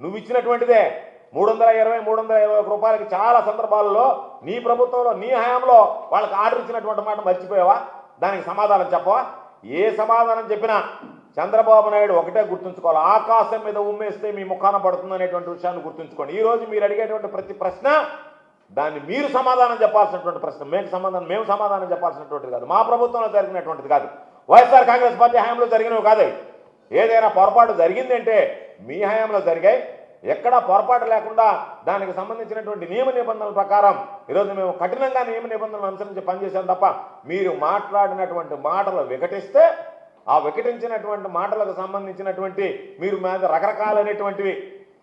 నువ్వు ఇచ్చినటువంటిదే 320 321 రూపాయలకి చాలా సందర్భాల్లో నీ ప్రభుత్వంలో నీ హయాంలో వాళ్ళకి ఆర్డర్ ఇచ్చినటువంటి మాట మర్చిపోయావా? దానికి సమాధానం చెప్పవా? ఏ సమాధానం చెప్పినా చంద్రబాబు నాయుడు ఒకటే గుర్తుంచుకోవాలి, ఆకాశం మీద ఉమ్మేస్తే మీ ముఖాన పడుతుంది అనేటువంటి విషయాన్ని గుర్తుంచుకోండి. ఈరోజు మీరు అడిగేటువంటి ప్రతి ప్రశ్న దాన్ని మీరు సమాధానం చెప్పాల్సినటువంటి ప్రశ్న, మేము సమాధానం చెప్పాల్సినటువంటిది కాదు, మా ప్రభుత్వంలో జరిగినటువంటిది కాదు, వైఎస్ఆర్ కాంగ్రెస్ పార్టీ హయాంలో జరిగినవి కాదు. ఏదైనా పొరపాటు జరిగిందంటే మీ హయాంలో జరిగాయి. ఎక్కడా పొరపాటు లేకుండా దానికి సంబంధించినటువంటి నియమ నిబంధనల ప్రకారం ఈరోజు మేము కఠినంగా నియమ నిబంధనలు అనుసరించి పనిచేసాం తప్ప మీరు మాట్లాడినటువంటి మాటలు వికటిస్తే ఆ వికటించినటువంటి మాటలకు సంబంధించినటువంటి మీరు మీద రకరకాలైనటువంటివి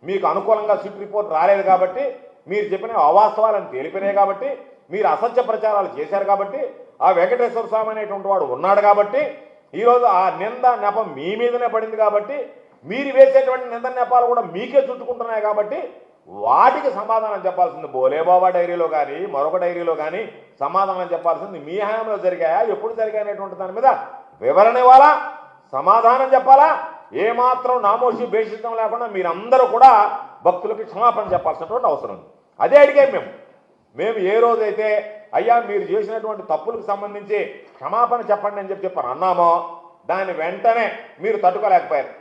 మీకు అనుకూలంగా సిట్ రిపోర్ట్ రాలేదు కాబట్టి, మీరు చెప్పిన అవాస్తవాలను తేలిపినాయి కాబట్టి, మీరు అసత్య ప్రచారాలు చేశారు కాబట్టి, ఆ వెంకటేశ్వర స్వామి అనేటువంటి వాడు ఉన్నాడు కాబట్టి, ఈరోజు ఆ నింద నెపం మీ మీదనే పడింది కాబట్టి, మీరు వేసేటువంటి నింద నెపాలు కూడా మీకే చుట్టుకుంటున్నాయి కాబట్టి వాటికి సమాధానం చెప్పాల్సింది బోలేబాబా డైరీలో కానీ మరొక డైరీలో కానీ సమాధానం చెప్పాల్సింది మీ హయాంలో జరిగాయా, ఎప్పుడు జరిగాయనేటువంటి దాని మీద వివరణ ఇవ్వాలా, సమాధానం చెప్పాలా. ఏమాత్రం నామోషి భేషితం లేకుండా మీరందరూ కూడా భక్తులకి క్షమాపణ చెప్పాల్సినటువంటి అవసరం ఉంది. అదే అడిగాం మేము ఏ రోజైతే అయ్యా మీరు చేసినటువంటి తప్పులకు సంబంధించి క్షమాపణ చెప్పండి అని చెప్పారు అన్నామో దాన్ని వెంటనే మీరు తట్టుకోలేకపోయారు.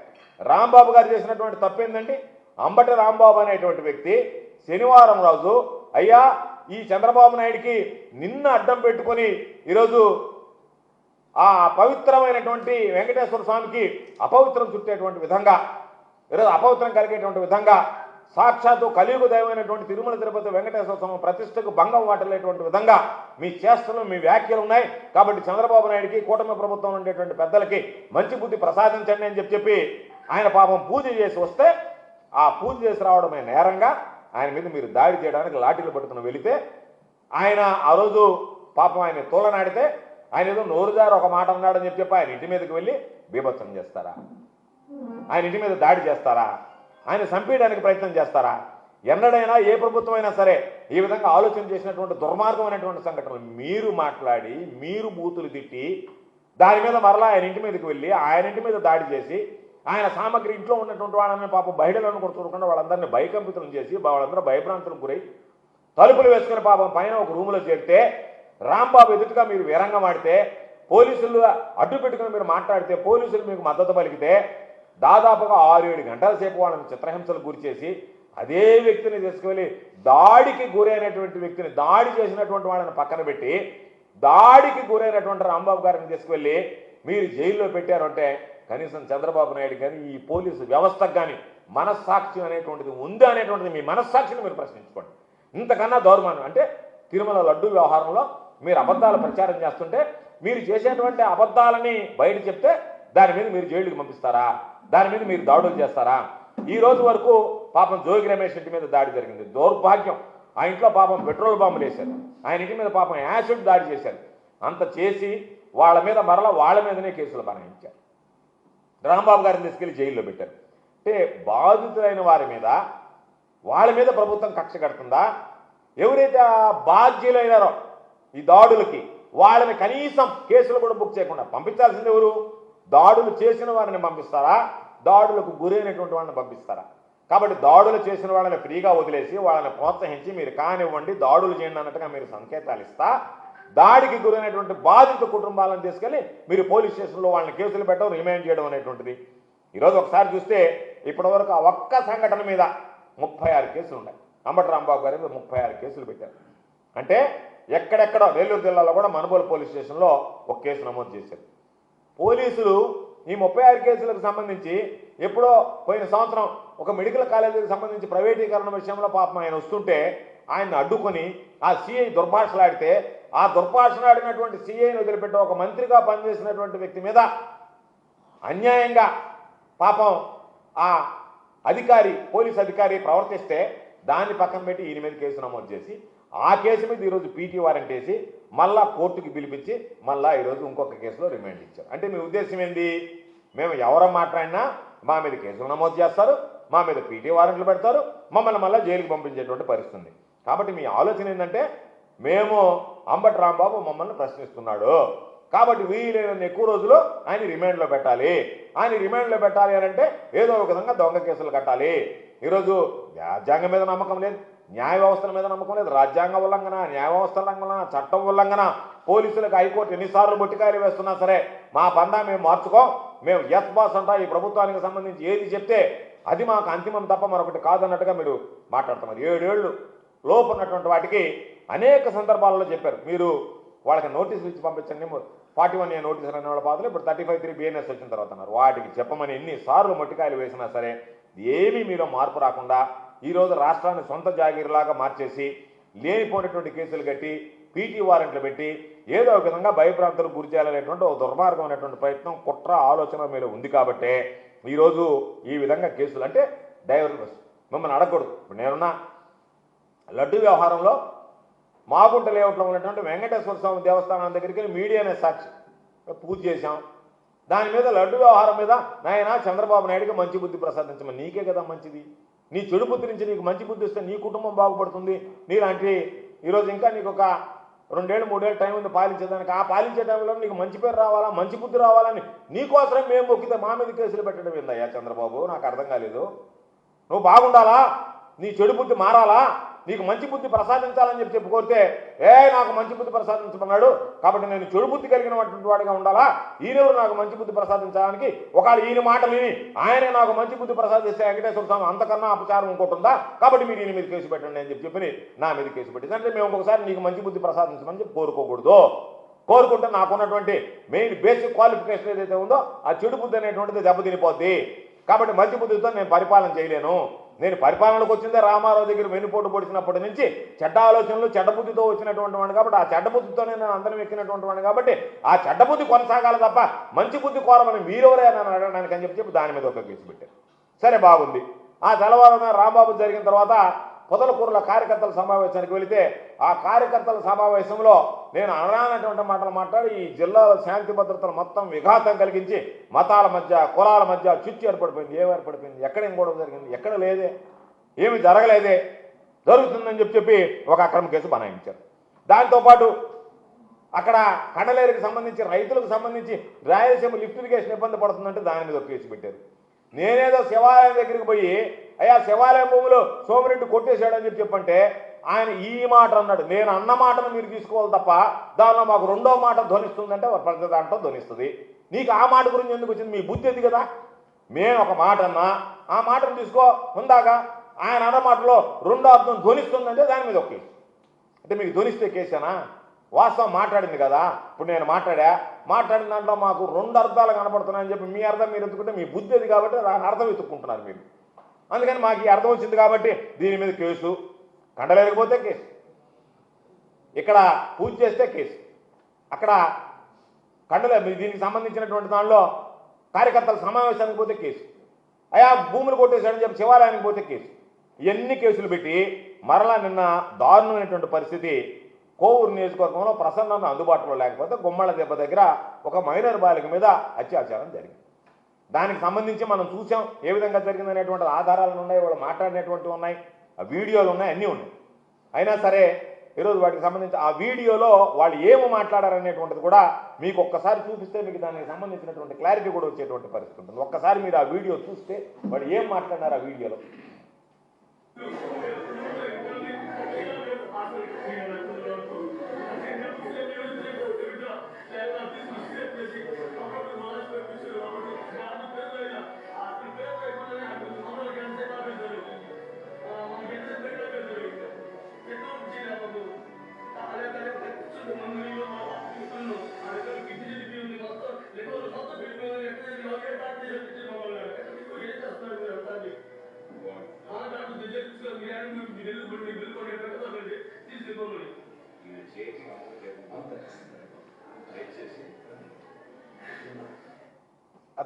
రాంబాబు గారు చేసినటువంటి తప్పు ఏంటంటే, అంబటి రాంబాబు అనేటువంటి వ్యక్తి శనివారం రోజు అయ్యా ఈ చంద్రబాబు నాయుడికి నిన్న అడ్డం పెట్టుకొని ఈరోజు ఆ పవిత్రమైనటువంటి వెంకటేశ్వర స్వామికి అపవిత్రం చుట్టేటువంటి విధంగా, ఈరోజు అపవిత్రం కలిగేటువంటి విధంగా, సాక్షాత్తు కలియుగ దైవమైనటువంటి తిరుమల తిరుపతి వెంకటేశ్వర స్వామి ప్రతిష్టకు భంగం వాటిల్లేటువంటి విధంగా మీ చేష్టలు మీ వ్యాఖ్యలు ఉన్నాయి. కాబట్టి చంద్రబాబు నాయుడికి కూటమి ప్రభుత్వం ఉండేటువంటి పెద్దలకి మంచి బుద్ధి ప్రసాదించండి అని చెప్పి ఆయన పాపం పూజ చేసి వస్తే, ఆ పూజ చేసి రావడమే నేరంగా ఆయన మీద మీరు దాడి చేయడానికి లాఠీలు పట్టుకుని వెళితే, ఆయన ఆ రోజు పాపం ఆయన తోలనాడితే ఆయన ఏదో నోరుదారు ఒక మాట అన్నాడని చెప్పి ఆయన ఇంటి మీదకి వెళ్ళి బీభత్సం చేస్తారా? ఆయన ఇంటి మీద దాడి చేస్తారా? ఆయన చంపేయడానికి ప్రయత్నం చేస్తారా? ఎన్నడైనా ఏ ప్రభుత్వం అయినా సరే ఈ విధంగా ఆలోచన చేసినటువంటి దుర్మార్గమైనటువంటి సంఘటనలు మీరు మాట్లాడి మీరు బూతులు తిట్టి దాని మీద మరలా ఆయన ఇంటి మీదకి వెళ్ళి ఆయన ఇంటి మీద దాడి చేసి ఆయన సామగ్రి ఇంట్లో ఉన్నటువంటి వాళ్ళని పాపం బయటలను కూడా చూడకుండా వాళ్ళందరినీ భయకంపితం చేసి వాళ్ళందరూ భయభ్రాంతులకు గురై తలుపులు వేసుకుని పాపం పైన ఒక రూములో చేరితే రాంబాబు ఎదుటిగా మీరు వీరంగం ఆడితే, పోలీసులు అడ్డు పెట్టుకుని మీరు మాట్లాడితే, పోలీసులు మీకు మద్దతు పలికితే దాదాపుగా 6-7 గంటల సేపు వాళ్ళని చిత్రహింసలకు గురి చేసి అదే వ్యక్తిని తీసుకువెళ్ళి దాడికి గురైనటువంటి వ్యక్తిని దాడి చేసినటువంటి వాళ్ళని పక్కన పెట్టి దాడికి గురైనటువంటి రాంబాబు గారిని తీసుకువెళ్ళి మీరు జైల్లో పెట్టారంటే కనీసం చంద్రబాబు నాయుడు కానీ ఈ పోలీసు వ్యవస్థకు కానీ మనస్సాక్షి అనేటువంటిది ఉంది అనేటువంటిది మీ మనస్సాక్షిని మీరు ప్రశ్నించుకోండి. ఇంతకన్నా దౌర్మానం అంటే తిరుమల లడ్డు వ్యవహారంలో మీరు అబద్ధాలు ప్రచారం చేస్తుంటే మీరు చేసేటువంటి అబద్ధాలని బయట చెప్తే దాని మీద మీరు జైలుకి పంపిస్తారా? దాని మీద మీరు దాడులు చేస్తారా? ఈ రోజు వరకు పాపం జోగి రమేష్ ఇంటి మీద దాడి జరిగింది. దౌర్భాగ్యం, ఆ ఇంట్లో పాపం పెట్రోల్ బాంబులు వేశారు, ఆయన ఇంటి మీద పాపం యాసిడ్ దాడి చేశారు. అంత చేసి వాళ్ళ మీద మరలా వాళ్ళ మీదనే కేసులు బనాయించారు. రాంబాబు గారిని తీసుకెళ్లి జైల్లో పెట్టారు. అంటే బాధితులైన వారి మీద వాళ్ళ మీద ప్రభుత్వం కక్ష కడుతుందా? ఎవరైతే బాధ్యులైనారో ఈ దాడులకి వాళ్ళని కనీసం కేసులు కూడా బుక్ చేయకుండా పంపించాల్సింది ఎవరు? దాడులు చేసిన వారిని పంపిస్తారా? దాడులకు గురైనటువంటి వాళ్ళని పంపిస్తారా? కాబట్టి దాడులు చేసిన వాళ్ళని ఫ్రీగా వదిలేసి వాళ్ళని ప్రోత్సహించి మీరు కానివ్వండి దాడులు చేయండి అన్నట్టుగా మీరు సంకేతాలు ఇస్తా, దాడికి గురైనటువంటి బాధిత కుటుంబాలను తీసుకెళ్ళి మీరు పోలీస్ స్టేషన్లో వాళ్ళని కేసులు పెట్టడం, రిమైండ్ చేయడం అనేటువంటిది. ఈరోజు ఒకసారి చూస్తే ఇప్పటివరకు ఆ ఒక్క సంఘటన మీద 36 కేసులు ఉన్నాయి. అంబటి రాంబాబు గారి మీద 36 కేసులు పెట్టారు. అంటే ఎక్కడెక్కడో నెల్లూరు జిల్లాలో కూడా మనుబోలు పోలీస్ స్టేషన్లో ఒక కేసు నమోదు చేశారు. పోలీసులు ఈ 36 కేసులకు సంబంధించి ఎప్పుడో పోయిన సంవత్సరం ఒక మెడికల్ కాలేజీకి సంబంధించి ప్రైవేటీకరణ విషయంలో పాపం ఆయన వస్తుంటే ఆయన్ని అడ్డుకొని ఆ సిఐ దుర్భాషలాడితే ఆ దుర్భాషలాడినటువంటి సిఐని వదిలిపెట్టి ఒక మంత్రిగా పనిచేసినటువంటి వ్యక్తి మీద అన్యాయంగా పాపం ఆ అధికారి పోలీస్ అధికారి ప్రవర్తిస్తే దాన్ని పక్కన పెట్టి ఈయన మీద కేసు నమోదు చేసి ఆ కేసు మీద ఈరోజు పీటీ వారెంట్ వేసి మళ్ళా కోర్టుకి పిలిపించి మళ్ళా ఈరోజు ఇంకొక కేసులో రిమాండ్ ఇచ్చారు. అంటే మీ ఉద్దేశం ఏంది? మేము ఎవరో మాట్లాడినా మా మీద కేసులు నమోదు చేస్తారు, మా మీద పీటీ వారెంట్లు పెడతారు, మమ్మల్ని మళ్ళీ జైలుకి పంపించేటువంటి పరిస్థితి. కాబట్టి మీ ఆలోచన ఏంటంటే మేము అంబటి రాంబాబు మమ్మల్ని ప్రశ్నిస్తున్నాడు కాబట్టి వీలైనంత ఎక్కువ రోజులు ఆయన రిమాండ్లో పెట్టాలి. ఆయన రిమాండ్లో పెట్టాలి అని అంటే ఏదో ఒక విధంగా దొంగ కేసులు కట్టాలి, ఈరోజు రాజ్యాంగం మీద నమ్మకం లేదు, న్యాయ వ్యవస్థల మీద నమ్మకం లేదు. రాజ్యాంగ ఉల్లంఘన, న్యాయ వ్యవస్థ ఉల్లంఘన, చట్టం ఉల్లంఘన, పోలీసులకు హైకోర్టు ఎన్నిసార్లు బొట్టికాయలు వేస్తున్నా సరే మా పందా మేము మార్చుకోం, మేము ఎస్ బాస్ అంటా ఈ ప్రభుత్వానికి సంబంధించి ఏది చెప్తే అది మాకు అంతిమం తప్ప మరొకటి కాదన్నట్టుగా మీరు మాట్లాడుతున్నారు. 7 ఏళ్ళు లోపు ఉన్నటువంటి వాటికి అనేక సందర్భాలలో చెప్పారు. మీరు వాళ్ళకి నోటీసులు ఇచ్చి పంపించండి, 41A నోటీసులు అనే వాళ్ళ పాత్రలు ఇప్పుడు 35(3) BNS వచ్చిన తర్వాత అన్నారు. వాటికి చెప్పమని ఎన్నిసార్లు మొట్టికాయలు వేసినా సరే ఏమీ మీలో మార్పు రాకుండా ఈరోజు రాష్ట్రాన్ని సొంత జాగీరులాగా మార్చేసి లేనిపోయినటువంటి కేసులు కట్టి పీటీ వారెంట్లు పెట్టి ఏదో ఒక విధంగా భయభ్రాంతులకు గురి చేయాలనేటువంటి ఒక దుర్మార్గమైనటువంటి ప్రయత్నం, కుట్ర, ఆలోచన మీద ఉంది కాబట్టే ఈరోజు ఈ విధంగా కేసులు అంటే డైవర్స్ మిమ్మల్ని అడగకూడదు. ఇప్పుడు నేనున్నా లడ్డు వ్యవహారంలో మాగుంట లేఅవుట్లో ఉన్నటువంటి వెంకటేశ్వర స్వామి దేవస్థానం దగ్గరికి మీడియానే సాక్షి పూజ చేశాం. దాని మీద లడ్డు వ్యవహారం మీద నాయన చంద్రబాబు నాయుడికి మంచి బుద్ధి ప్రసాదించమని, నీకే కదా మంచిది. నీ చెడు బుద్ధి నుంచి నీకు మంచి బుద్ధి ఇస్తే నీ కుటుంబం బాగుపడుతుంది. నీలాంటి ఈరోజు ఇంకా నీకు ఒక 2 ఏళ్ళు 3 ఏళ్ళు టైం ఉంది పాలించేదానికి. ఆ పాలించే టైంలో నీకు మంచి పేరు రావాలా, మంచి బుద్ధి రావాలని నీకోసరం మేము మొక్కితే మా మీద కేసులు పెట్టడం ఏందయ్యా చంద్రబాబు? నాకు అర్థం కాలేదు. నువ్వు బాగుండాలా, నీ చెడు బుద్ధి మారాలా, నీకు మంచి బుద్ధి ప్రసాదించాలని చెప్పి కోరితే నాకు మంచి బుద్ధి ప్రసాదించమన్నాడు కాబట్టి నేను చెడు బుద్ధి కలిగినటువంటి వాడిగా ఉండాలా, ఈయనెవరు నాకు మంచి బుద్ధి ప్రసాదించడానికి? ఒకవేళ ఈయన మాటలు విని ఆయనే నాకు మంచి బుద్ధి ప్రసాదిస్తే వెంకటేశ్వర స్వామి అంతకన్నా అపచారం ఇంకోటి ఉందా? కాబట్టి మీరు ఈయన మీద కేసు పెట్టండి అని చెప్పి నా మీద కేసు పెట్టింది. అంటే మేము ఇంకొకసారి నీకు మంచి బుద్ధి ప్రసాదించమని చెప్పి కోరుకోకూడదు. కోరుకుంటే నాకున్నటువంటి మెయిన్ బేసిక్ క్వాలిఫికేషన్ ఏదైతే ఉందో ఆ చెడు బుద్ధి అనేటువంటిది దెబ్బతినిపోద్ది. కాబట్టి మంచి బుద్ధితో నేను పరిపాలన చేయలేను. నేను పరిపాలనకు వచ్చిందే రామారావు దగ్గర వెన్నుపోటు పొడిచినప్పటి నుంచి చెడ్డ ఆలోచనలు, చెడ్డ బుద్ధితో వచ్చినటువంటి వాడిని కాబట్టి ఆ చెడ్డ బుద్ధితోనే నేను అందరం ఎక్కినటువంటి వాడిని కాబట్టి ఆ చెడ్డ బుద్ధి కొనసాగాలి తప్ప మంచి బుద్ధి కోరమని మీరెవరే అని అడగడానికి అని చెప్పి దాని మీద ఒక కేసు పెట్టారు. సరే, బాగుంది. ఆ తెల్లవారున రాంబాబు జరిగిన తర్వాత పొదలకూరుల కార్యకర్తల సమావేశానికి వెళితే ఆ కార్యకర్తల సమావేశంలో నేను అనరానటువంటి మాటలు మాట్లాడి ఈ జిల్లాలో శాంతి భద్రతలు మొత్తం విఘాతం కలిగించి మతాల మధ్య, కులాల మధ్య చిచ్చు ఏర్పడిపోయింది. ఏం ఏర్పడిపోయింది? ఎక్కడేం గొడవ జరిగింది? ఎక్కడ లేదే, ఏమి జరగలేదే. జరుగుతుందని చెప్పి ఒక అక్రమ కేసు బనాయించారు. దాంతోపాటు అక్కడ కండలేరుకి సంబంధించి రైతులకు సంబంధించి రాయలసీమ లిఫ్ట్ ఇరిగేషన్ ఇబ్బంది పడుతుందంటే దాని మీద ఒక కేసు పెట్టారు. నేనేదో శివాలయం దగ్గరికి పోయి అయ్యా శివాలయం భూములు సోమిరెడ్డి కొట్టేశాడని చెప్పంటే ఆయన ఈ మాట అన్నాడు. నేను అన్న మాటను మీరు తీసుకోవాలి తప్ప దానిలో మాకు రెండో మాట ధ్వనిస్తుందంటే ప్రతి దాంట్లో ధ్వనిస్తుంది. నీకు ఆ మాట గురించి ఎందుకు వచ్చింది? మీ బుద్ధి ఎది కదా. మేము ఒక మాట అన్నా ఆ మాటను తీసుకో ఉందాగా ఆయన అన్న మాటలో రెండో అర్థం ధ్వనిస్తుందంటే దాని మీద ఒక కేసు. అంటే మీకు ధ్వనిస్తే కేసేనా? వాస్తవం మాట్లాడింది కదా. ఇప్పుడు నేను మాట్లాడిన దాంట్లో మాకు 2 అర్థాలు కనపడుతున్నాయని చెప్పి మీ అర్థం మీరు ఎత్తుకుంటే మీ బుద్ధి అది కాబట్టి దాని అర్థం ఎత్తుక్కుంటున్నారు మీరు. అందుకని మాకు ఈ అర్థం వచ్చింది కాబట్టి దీని మీద కేసు. కండలేకపోతే కేసు, ఇక్కడ పూజ చేస్తే కేసు, అక్కడ దీనికి సంబంధించినటువంటి దానిలో కార్యకర్తల సమావేశానికి పోతే కేసు, అయా భూములు కొట్టేశాడని చెప్పి శివాలయానికి పోతే కేసు. ఇవన్నీ కేసులు పెట్టి మరలా నిన్న దారుణమైనటువంటి పరిస్థితి కోవూరు నియోజకవర్గంలో ప్రసన్నను అందుబాటులో లేకపోతే గుమ్మళ్ళ దెబ్బ దగ్గర ఒక మైనర్ బాలిక మీద అత్యాచారం జరిగింది. దానికి సంబంధించి మనం చూసాం ఏ విధంగా జరిగిందనేటువంటి ఆధారాలు ఉన్నాయి, వాళ్ళు మాట్లాడినటువంటివి ఉన్నాయి, ఆ వీడియోలు ఉన్నాయి, అన్నీ ఉన్నాయి. అయినా సరే ఈరోజు వాటికి సంబంధించి ఆ వీడియోలో వాళ్ళు ఏమి మాట్లాడారనేటువంటిది కూడా మీకు ఒక్కసారి చూపిస్తే మీకు దానికి సంబంధించినటువంటి క్లారిటీ కూడా వచ్చేటువంటి పరిస్థితి ఉంటుంది. ఒక్కసారి మీరు ఆ వీడియో చూస్తే వాళ్ళు ఏం మాట్లాడినారు ఆ వీడియోలో.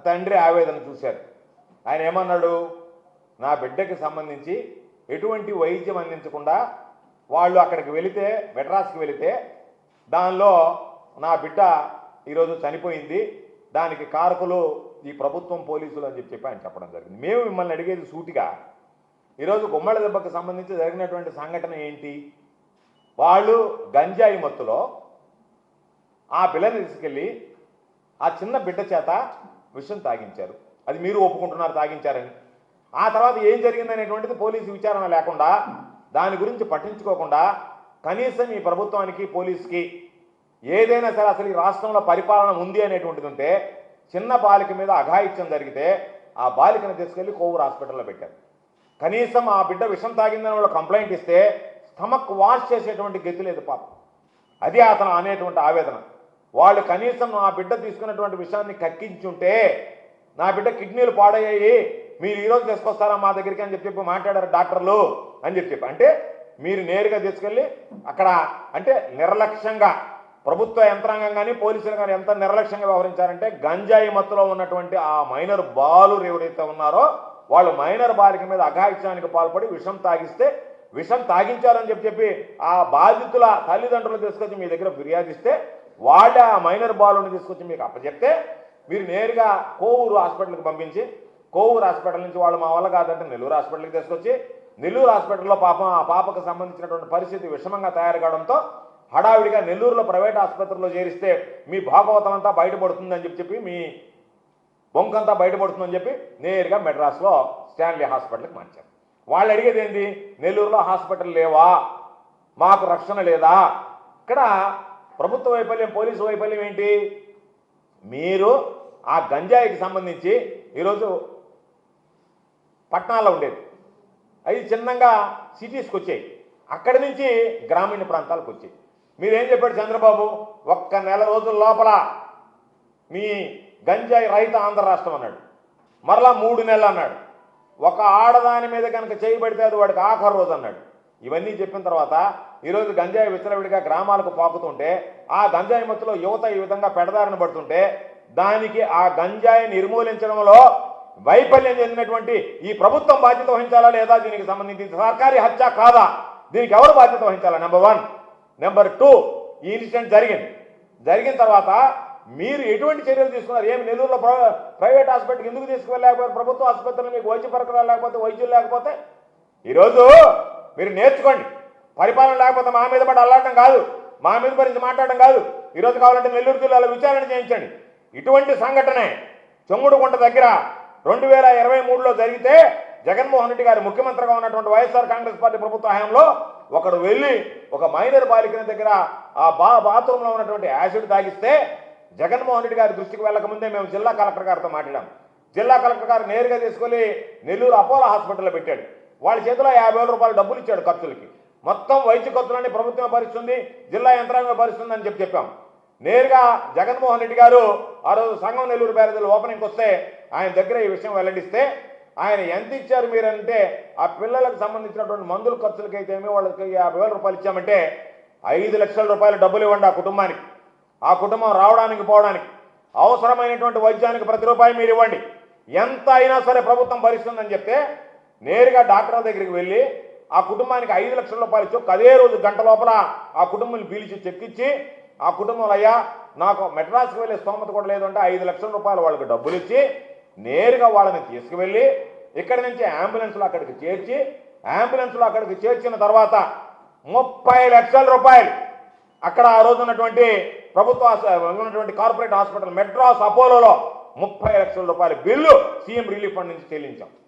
తండ్రి ఆవేదన చూశారు. ఆయన ఏమన్నాడు? నా బిడ్డకి సంబంధించి ఎటువంటి వైద్యం అందించకుండా వాళ్ళు అక్కడికి వెళితే, మెడ్రాస్కి వెళితే దానిలో నా బిడ్డ ఈరోజు చనిపోయింది, దానికి కారకులు ఈ ప్రభుత్వం, పోలీసులు అని చెప్పి ఆయన చెప్పడం జరిగింది. మేము మిమ్మల్ని అడిగేది సూటిగా, ఈరోజు గుమ్మళ్ళ దెబ్బకు సంబంధించి జరిగినటువంటి సంఘటన ఏంటి? వాళ్ళు గంజాయి మత్తులో ఆ పిల్లని తీసుకెళ్ళి ఆ చిన్న బిడ్డ చేత విషం తాగించారు. అది మీరు ఒప్పుకుంటున్నారు తాగించారని. ఆ తర్వాత ఏం జరిగిందనేటువంటిది పోలీసు విచారణ లేకుండా, దాని గురించి పట్టించుకోకుండా, కనీసం ఈ ప్రభుత్వానికి పోలీసుకి ఏదైనా సరే అసలు ఈ రాష్ట్రంలో పరిపాలన ఉంది అనేటువంటిది ఉంటే, చిన్న బాలిక మీద అఘాయిత్యం జరిగితే ఆ బాలికను తీసుకెళ్లి కోవూరు హాస్పిటల్లో పెట్టారు. కనీసం ఆ బిడ్డ విషం తాగిందని వాళ్ళు కంప్లైంట్ ఇస్తే స్టమక్ వాష్ చేసేటువంటి గతి లేదు పాపం. అది అతను అనేటువంటి ఆవేదన. వాళ్ళు కనీసం నా బిడ్డ తీసుకున్నటువంటి విషయాన్ని కక్కించుంటే, నా బిడ్డ కిడ్నీలు పాడయ్యాయి, మీరు ఈరోజు తీసుకొస్తారా మా దగ్గరికి అని చెప్పి మాట్లాడారు డాక్టర్లు అని చెప్పి. అంటే మీరు నేరుగా తీసుకెళ్ళి అక్కడ అంటే నిర్లక్ష్యంగా ప్రభుత్వ యంత్రాంగం కానీ పోలీసులు కానీ ఎంత నిర్లక్ష్యంగా వ్యవహరించారంటే, గంజాయి మత్తులో ఉన్నటువంటి ఆ మైనర్ బాలురు ఎవరైతే ఉన్నారో వాళ్ళు మైనర్ బాలిక మీద అఘాయిత్యానికి పాల్పడి విషం తాగిస్తే, విషం తాగించారని చెప్పి ఆ బాధితుల తల్లిదండ్రులు తీసుకొచ్చి మీ దగ్గర ఫిర్యాదిస్తే, వాళ్ళే ఆ మైనర్ బాలుని తీసుకొచ్చి మీకు అప్పచెప్తే మీరు నేరుగా కోవూరు హాస్పిటల్కి పంపించి, కోవూరు హాస్పిటల్ నుంచి వాళ్ళు మా వల్ల కాదంటే నెల్లూరు హాస్పిటల్కి తీసుకొచ్చి, నెల్లూరు హాస్పిటల్లో పాపం ఆ పాపకు సంబంధించినటువంటి పరిస్థితి విషమంగా తయారు కావడంతో హడావిడిగా నెల్లూరులో ప్రైవేట్ ఆసుపత్రిలో చేరిస్తే మీ భాగవతం అంతా బయటపడుతుందని చెప్పి, మీ బొంకంతా బయటపడుతుందని చెప్పి నేరుగా మెడ్రాస్లో స్టాన్లీ హాస్పిటల్కి మార్చారు. వాళ్ళు అడిగేది ఏంది, నెల్లూరులో హాస్పిటల్ లేవా, మాకు రక్షణ లేదా? ఇక్కడ ప్రభుత్వ వైఫల్యం, పోలీసు వైఫల్యం ఏంటి? మీరు ఆ గంజాయికి సంబంధించి ఈరోజు పట్టణాల్లో ఉండేది, అవి చిన్నగా సిటీస్కి వచ్చాయి, అక్కడి నుంచి గ్రామీణ ప్రాంతాలకు వచ్చాయి. మీరేం చెప్పాడు చంద్రబాబు, ఒక్క నెల రోజుల లోపల మీ గంజాయి రహిత ఆంధ్ర రాష్ట్రం అన్నాడు, మరలా 3 నెలలు అన్నాడు, ఒక ఆడదాని మీద కనుక చేయబడితే అది వాడికి ఆఖరి రోజు అన్నాడు. ఇవన్నీ చెప్పిన తర్వాత ఈరోజు గంజాయి విచ్చలవిడిగా గ్రామాలకు పాకుతుంటే, ఆ గంజాయి మత్తులో యువత ఈ విధంగా పెడదారిన పడుతుంటే, దానికి ఆ గంజాయి నిర్మూలించడంలో వైఫల్యం చెందినటువంటి ఈ ప్రభుత్వం బాధ్యత వహించాలా లేదా? దీనికి సంబంధించి సర్కారీ హత్య కాదా? దీనికి ఎవరు బాధ్యత వహించాలా? నెంబర్ 1. నెంబర్ 2, ఈ ఇన్సిడెంట్ జరిగిన తర్వాత మీరు ఎటువంటి చర్యలు తీసుకున్నారు? ఏమి నెల్లూరులో ప్రైవేట్ హాస్పిటల్కి ఎందుకు తీసుకువెళ్ళలేకపోయారు? ప్రభుత్వ ఆసుపత్రులు మీకు వైద్య పరికరాలు లేకపోతే, వైద్యులు లేకపోతే? ఈరోజు మీరు నేర్చుకోండి. పరిపాలన లేకపోతే మా మీద పడి అల్లాడడం కాదు, మా మీద గురించి మాట్లాడడం కాదు. ఈరోజు కావాలంటే నెల్లూరు జిల్లాలో విచారణ చేయించండి. ఇటువంటి సంఘటనే చెంగుడుగుంట దగ్గర 2023లో జరిగితే, జగన్మోహన్ రెడ్డి గారు ముఖ్యమంత్రిగా ఉన్నటువంటి వైఎస్ఆర్ కాంగ్రెస్ పార్టీ ప్రభుత్వ హయాంలో ఒకడు వెళ్ళి ఒక మైనర్ బాలికల దగ్గర ఆ బాత్రూంలో ఉన్నటువంటి యాసిడ్ తాగిస్తే, జగన్మోహన్ రెడ్డి గారి దృష్టికి వెళ్ళకముందే మేము జిల్లా కలెక్టర్ గారితో మాట్లాడాం. జిల్లా కలెక్టర్ గారు నేరుగా తీసుకొని నెల్లూరు అపోలో హాస్పిటల్లో పెట్టాడు. వాళ్ళ చేతిలో 50,000 రూపాయలు డబ్బులు ఇచ్చాడు ఖర్చులకి. మొత్తం వైద్య ఖర్చులన్నీ ప్రభుత్వం భరిస్తుంది, జిల్లా యంత్రాంగం భరిస్తుంది అని చెప్పాం. నేరుగా జగన్మోహన్ రెడ్డి గారు ఆ రోజు సంఘం నెల్లూరు బ్యారేజీలో ఓపెనింగ్కి వస్తే ఆయన దగ్గర ఈ విషయం వెల్లడిస్తే, ఆయన ఎంత ఇచ్చారు మీరంటే, ఆ పిల్లలకు సంబంధించినటువంటి మందుల ఖర్చులకైతేమీ వాళ్ళకి 50,000 రూపాయలు ఇచ్చామంటే, 5 లక్షల రూపాయలు డబ్బులు ఇవ్వండి ఆ కుటుంబానికి. ఆ కుటుంబం రావడానికి పోవడానికి అవసరమైనటువంటి వైద్యానికి ప్రతి రూపాయి మీరు ఇవ్వండి, ఎంత అయినా సరే ప్రభుత్వం భరిస్తుందని చెప్తే, నేరుగా డాక్టర్ల దగ్గరికి వెళ్ళి ఆ కుటుంబానికి 5 లక్షల రూపాయలు ఇచ్చి అదే రోజు గంట లోపల ఆ కుటుంబాన్ని పిలిచి చెక్కిచ్చి, ఆ కుటుంబంలో అయ్యా నాకు మెడ్రాస్కి వెళ్ళే స్తోమత కూడా లేదంటే 5 లక్షల రూపాయలు వాళ్ళకి డబ్బులు ఇచ్చి నేరుగా వాళ్ళని తీసుకువెళ్ళి ఇక్కడి నుంచి అంబులెన్స్లో అక్కడికి చేర్చి, అంబులెన్స్లో అక్కడికి చేర్చిన తర్వాత 30 లక్షల రూపాయలు అక్కడ ఆ రోజు ఉన్నటువంటి ప్రభుత్వ ఉన్నటువంటి కార్పొరేట్ హాస్పిటల్ మెడ్రాస్ అపోలోలో 30 లక్షల రూపాయల బిల్లు సీఎం రిలీఫ్ ఫండ్ నుంచి చెల్లించాం.